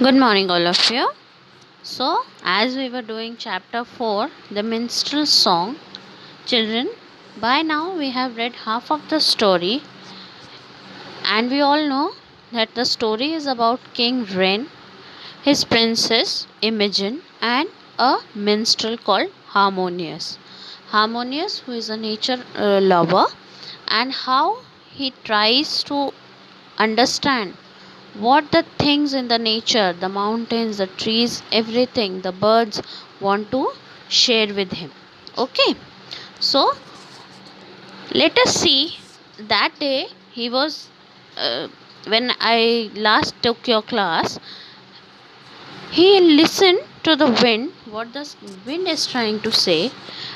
Good morning, all of you. So, as we were doing chapter 4, the minstrel song, children, by now we have read half of the story, and we all know that the story is about King Wren, his princess Imogen, and a minstrel called Harmonious. Harmonious, who is a nature lover, and how he tries to understand what the things in the nature, the mountains, the trees, everything, the birds want to share with him. Okay, so let us see. That day he was, when I last took your class, he listened to the wind, what the wind is trying to say,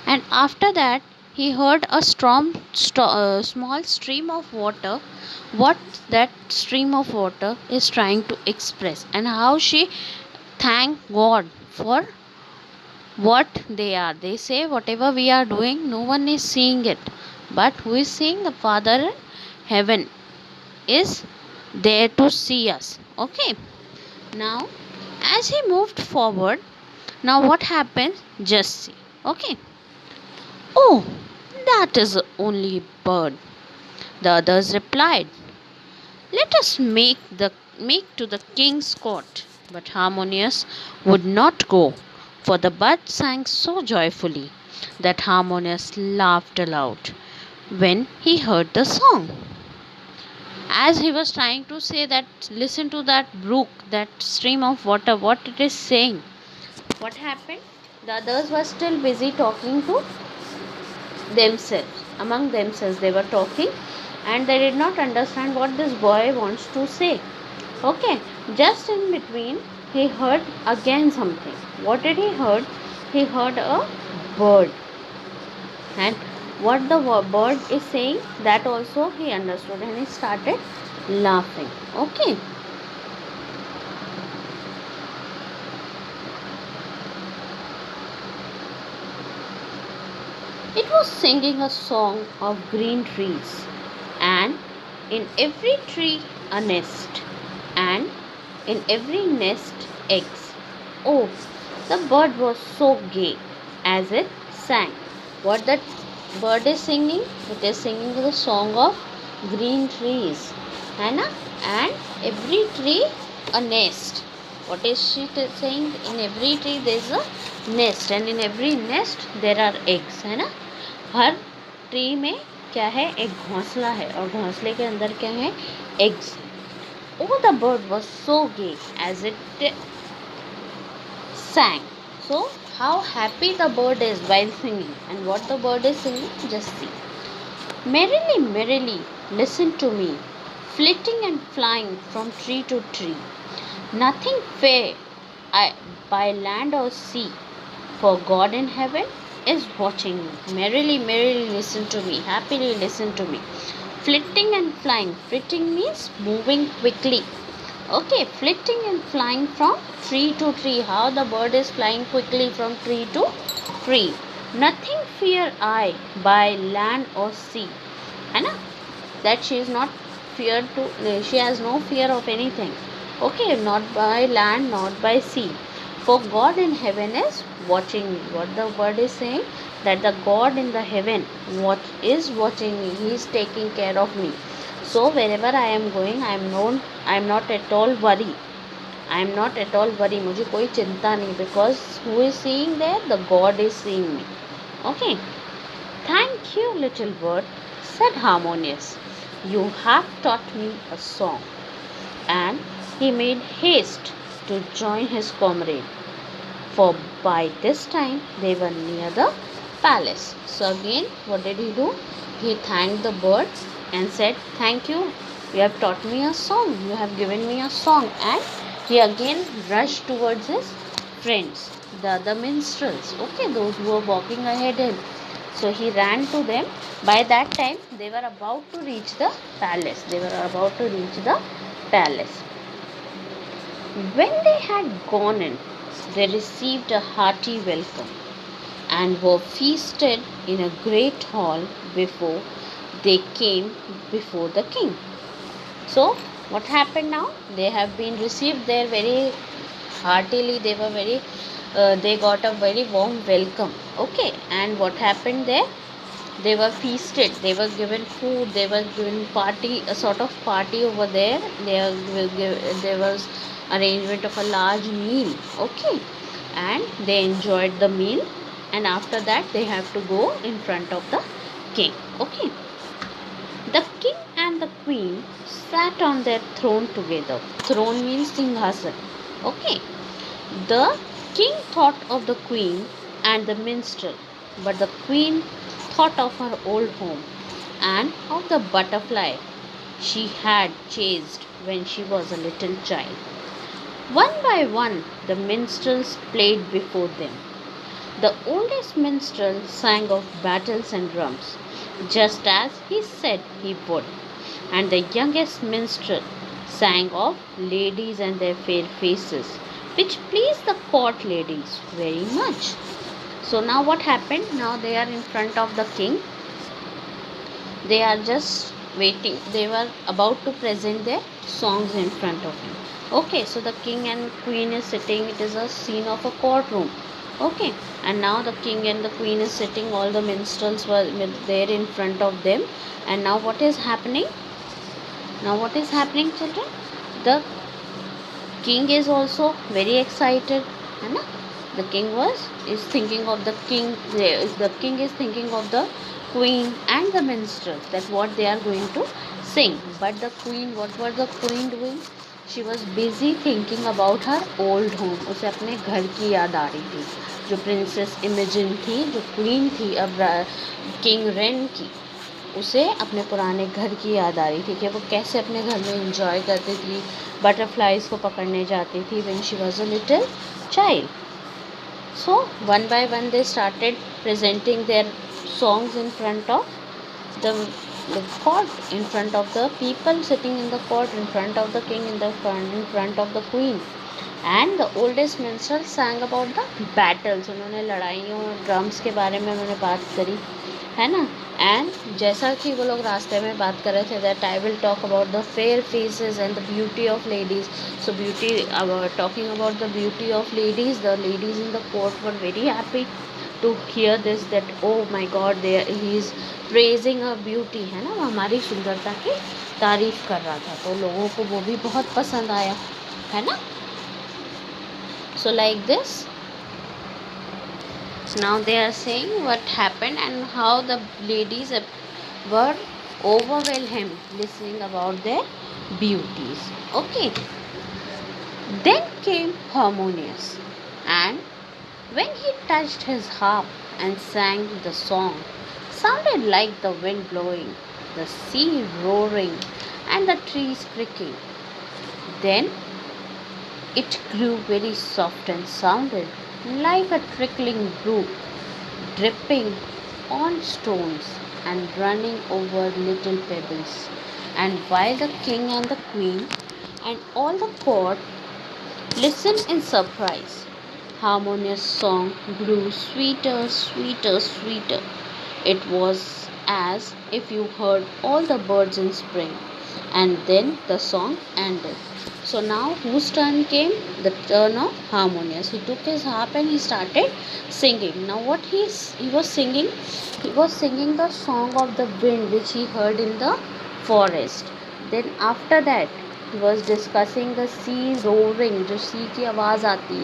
and after that he heard a small stream of water, what that stream of water is trying to express, and how she thank God for what they are. They say, whatever we are doing, no one is seeing it, but who is seeing? The Father in heaven is there to see us. Okay, now as he moved forward, now what happened? Just see. Okay. Oh, that is only a bird. The others replied, let us make to the king's court. But Harmonious would not go, for the bird sang so joyfully that Harmonious laughed aloud when he heard the song. As he was trying to say that, listen to that brook, that stream of water, what it is saying. What happened? The others were still busy talking to themselves. Among themselves, they were talking, and they did not understand what this boy wants to say. Okay, just in between, he heard again something. What did he heard? He heard a bird, and what the bird is saying, that also he understood, and he started laughing. Okay. It was singing a song of green trees, and in every tree a nest, and in every nest eggs. Oh, the bird was so gay as it sang. What that bird is singing? It is singing the song of green trees. Hannah? And every tree a nest. What is she saying? In every tree there is a nest, and in every nest there are eggs. है ना? हर tree में क्या है? एक घोंसला है, और घोंसले के अंदर क्या है? Eggs. Oh, the bird was so gay as it sang. So, how happy the bird is while singing. And what the bird is singing? Just see. Merrily, merrily, listen to me, flitting and flying from tree to tree. Nothing fair by land or sea, for God in heaven is watching me. Merrily, merrily listen to me, happily listen to me. Flitting and flying. Flitting means moving quickly. Okay, flitting and flying from tree to tree. How the bird is flying quickly from tree to tree. Nothing fear I by land or sea. है ना? That she is not feared to, she has no fear of anything. Okay, not by land, not by sea. For God in heaven is watching me. What the word is saying? That the God in the heaven is watching me. He is taking care of me. So wherever I am going, I am not at all worried. I am not at all worried. मुझे कोई चिंता नहीं, because who is seeing there? The God is seeing me. Okay. Thank you, little bird, said Harmonious. You have taught me a song. And he made haste to join his comrade, for by this time they were near the palace. So again, what did he do? He thanked the bird and said, thank you, you have taught me a song, you have given me a song. And he again rushed towards his friends, the other minstrels, okay, those who were walking ahead him. So he ran to them. By that time, they were about to reach the palace. When they had gone in, they received a hearty welcome and were feasted in a great hall before they came before the king. So, what happened now? They have been received there very heartily. They were very they got a very warm welcome. Okay, and what happened there? They were feasted, they were given food, they were given party, a sort of party over there. There was arrangement of a large meal. Okay, and they enjoyed the meal, and after that they have to go in front of the king. Okay, the king and the queen sat on their throne together. Throne means singhasan. Okay, the king thought of the queen and the minstrel, but the queen thought of her old home and of the butterfly she had chased when she was a little child. One by one, the minstrels played before them. The oldest minstrel sang of battles and drums, just as he said he would, and the youngest minstrel sang of ladies and their fair faces, which pleased the court ladies very much. So now what happened? Now they are in front of the king. They are just waiting. They were about to present their songs in front of him. Okay, so the king and queen is sitting. It is a scene of a courtroom. Okay, and now the king and the queen is sitting. All the minstrels were there in front of them. And now what is happening? Now what is happening, children? The king is also very excited. है ना? The king is thinking of the king. The king is thinking of the queen and the minstrels, that what they are going to sing. But the queen, what was the queen doing? She was busy thinking about her old home. उसे अपने घर की याद आ रही थी. जो princess imagine थी, जो क्वीन थी अब किंग रेन की, उसे अपने पुराने घर की याद आ रही थी कि वो कैसे अपने घर में इंजॉय करती थी, बटरफ्लाइज को पकड़ने जाती थी when she was a little child. So one by one they started presenting their songs in front of the court, in front of the people sitting in the court, in front of the king, in front of the queen. And the oldest minstrel sang about the battles. उन्होंने लड़ाइयों drums के बारे में उन्होंने बात करी, है ना. And जैसा कि वो लोग रास्ते में बात कर रहे थे, that I will talk about the fair faces and the beauty of ladies. So beauty, talking about the beauty of ladies, the ladies in the court were very happy to hear this, that oh my God, they he is praising a beauty, है ना. वो हमारी सुंदरता की तारीफ़ कर रहा था, तो लोगों को वो भी बहुत पसंद आया, है ना. So like this, now they are saying what happened and how the ladies were overwhelmed listening about their beauties. Okay, then came Harmonious, and when he touched his harp and sang, the song sounded like the wind blowing, the sea roaring, and the trees creaking. Then it grew very soft and sounded like a trickling brook, dripping on stones and running over little pebbles. And while the king and the queen and all the court listened in surprise, Harmonious' song grew sweeter, sweeter, sweeter. It was as if you heard all the birds in spring. And then the song ended. So now whose turn came? The turn of Harmonious. He took his harp and he started singing. Now what he was singing? He was singing the song of the wind which he heard in the forest. Then after that he was discussing the sea roaring, जो sea की आवाज़ आती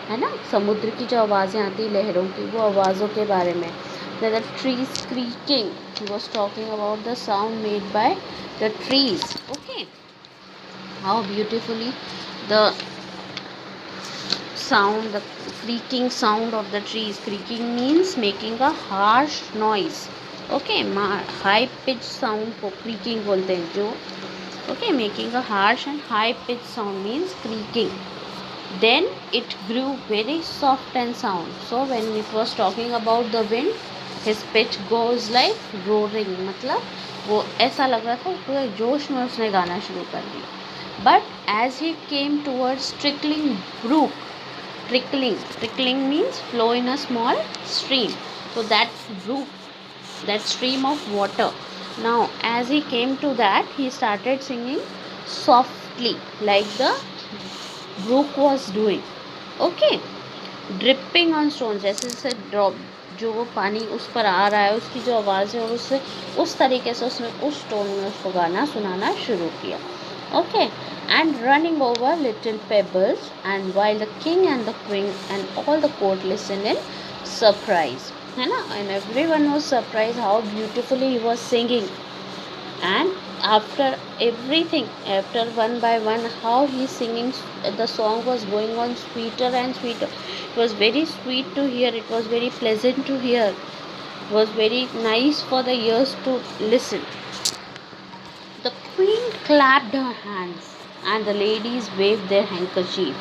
है ना, समुद्र की जो आवाज़ें आती हैं लहरों की, वो आवाज़ों के बारे में. The trees creaking, he was talking about the sound made by the trees. Okay, how beautifully the sound, the creaking sound of the trees. Creaking means making a harsh noise. Okay, high pitch sound को creaking बोलते हैं जो. Okay, making a harsh and high pitch sound means creaking. Then it grew very soft and sound. So when it was talking about the wind, his pitch goes like roaring. मतलब वो ऐसा लग रहा था पूरे जोश में उसने गाना शुरू कर दिया. But as he came towards trickling brook, trickling means flow in a small stream. So that brook, that stream of water. Now as he came to that, he started singing softly like the brook was doing. Okay, dripping on stone, जैसे जैसे drop जो वो पानी उस पर आ रहा है उसकी जो आवाज़ है और उससे उस तरीके से उसने उस स्टोन में उसको गाना सुनाना शुरू किया. Okay, and running over little pebbles and while the king and the queen and all the court listen in surprise, है ना, and every one was surprise how beautifully he was singing. And after everything, after one by one how he singing, the song was going on sweeter and sweeter. It was very sweet to hear, it was very pleasant to hear, it was very nice for the ears to listen. The queen clapped her hands and the ladies waved their handkerchiefs,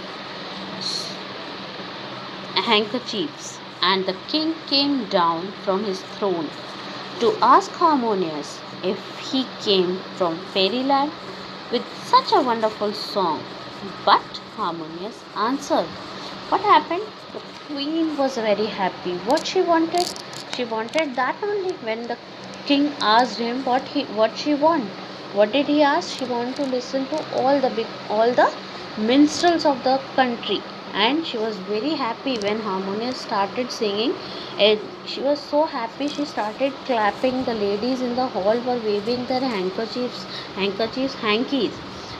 and the king came down from his throne to ask Harmonious if he came from fairyland with such a wonderful song. But Harmonious answered. What happened? The queen was very happy. What she wanted? She wanted that only. When the king asked him what she want, what did he ask? She wanted to listen to all the minstrels of the country, and she was very happy when Harmonious started singing. And she was so happy, she started clapping. The ladies in the hall were waving their hankies,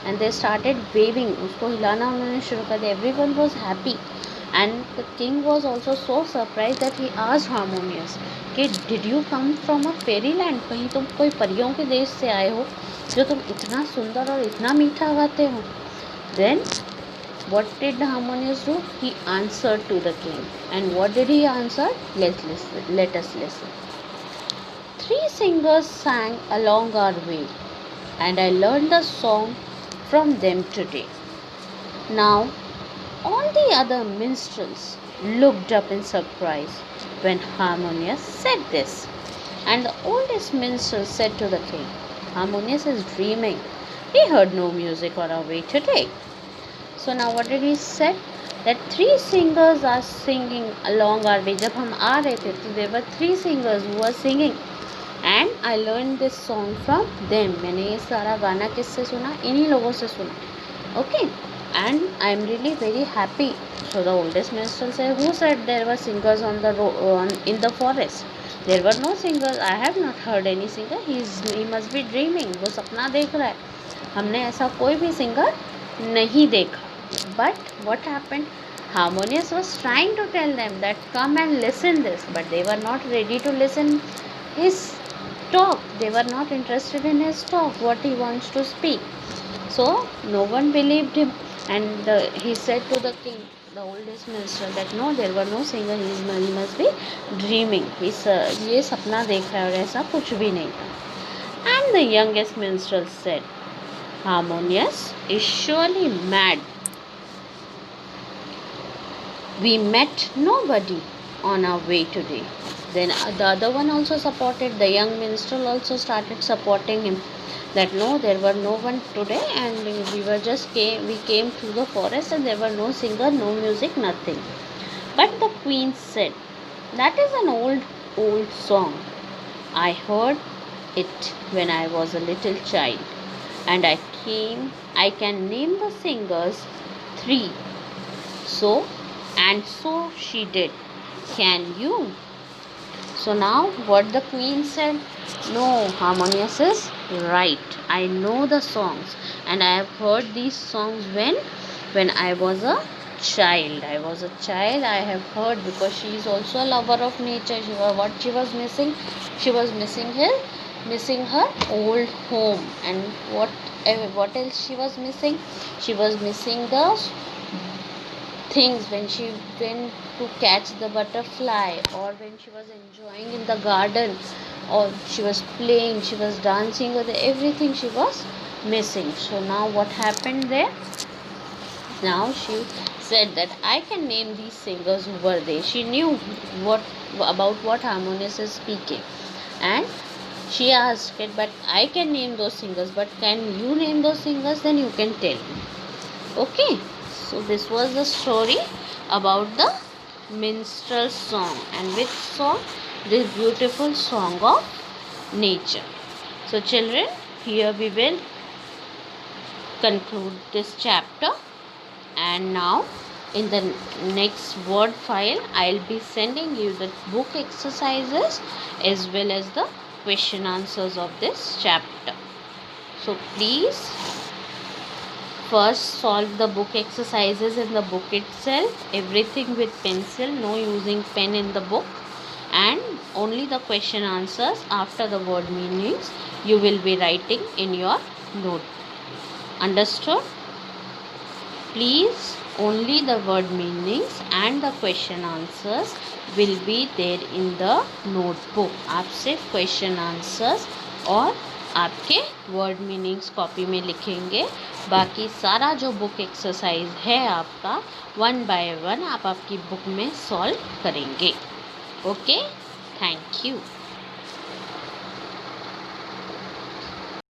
and they started waving. उसको हिलाना उन्होंने शुरू कर दिया. Everyone was happy, and the king was also so surprised that he asked Harmonious कि did you come from a fairyland? कहीं तुम कोई परियों के देश से आए हो जो तुम इतना सुंदर और इतना मीठा गाते हो. Then what did Harmonious do? He answered to the king. And what did he answer? Let us listen. Three singers sang along our way, and I learned the song from them today. Now, all the other minstrels looked up in surprise when Harmonious said this. And the oldest minstrel said to the king, Harmonious is dreaming. We heard no music on our way today. So now what did he say? That three singers are singing along our way. जब हम आ रहे थे तो there were three singers who were singing, and I learned this song from them. मैंने ये सारा गाना किससे सुना? इन्हीं लोगों से सुना. Okay, and I am really very happy. So the oldest minstrel said, who said there were singers in the forest? There were no singers. I have not heard any singer. He must be dreaming. वो सपना देख रहा है. हमने ऐसा कोई भी singer नहीं देखा. But what happened? Harmonious was trying to tell them that come and listen this, but they were not ready to listen his talk. They were not interested in his talk, what he wants to speak. So no one believed him, and he said to the king, the oldest minister, that no, there were no singer. He must be dreaming. ये सपना देख रहा है और ऐसा कुछ भी नहीं था. And the youngest minstrel said, Harmonious is surely mad. We met nobody on our way today. Then the other one also supported, the young minstrel also started supporting him, that no, there were no one today, and we came through the forest and there were no singer, no music, nothing. But the queen said, that is an old song. I heard it when I was a little child, and I can name the singers three. So she did. Can you? So now what the queen said? No, Harmonious is right. I know the songs, and I have heard these songs when I was a child. I have heard, because she is also a lover of nature. What she was missing? She was missing her old home. And what else she was missing? She was missing the things when she went to catch the butterfly, or when she was enjoying in the garden, or she was playing, she was dancing with everything she was missing. So now what happened there? Now she said that I can name these singers who were there. She knew what Harmonious is speaking, and she asked it, but I can name those singers, but can you name those singers? Then you can tell me. Okay, so this was the story about the minstrel song, and which song? This beautiful song of nature. So children, here we will conclude this chapter, And now in the next word file I'll be sending you the book exercises as well as the question answers of this chapter. So please first solve the book exercises in the book itself, everything with pencil, no using pen in the book, and only the question answers after the word meanings you will be writing in your note. Understood? Please only the word meanings and the question answers will be there in the notebook. आप सिर्फ question answers और आपके word meanings copy में लिखेंगे, बाकी सारा जो book exercise है आपका 1 बाय 1 आप आपकी बुक में सॉल्व करेंगे. Okay, thank you.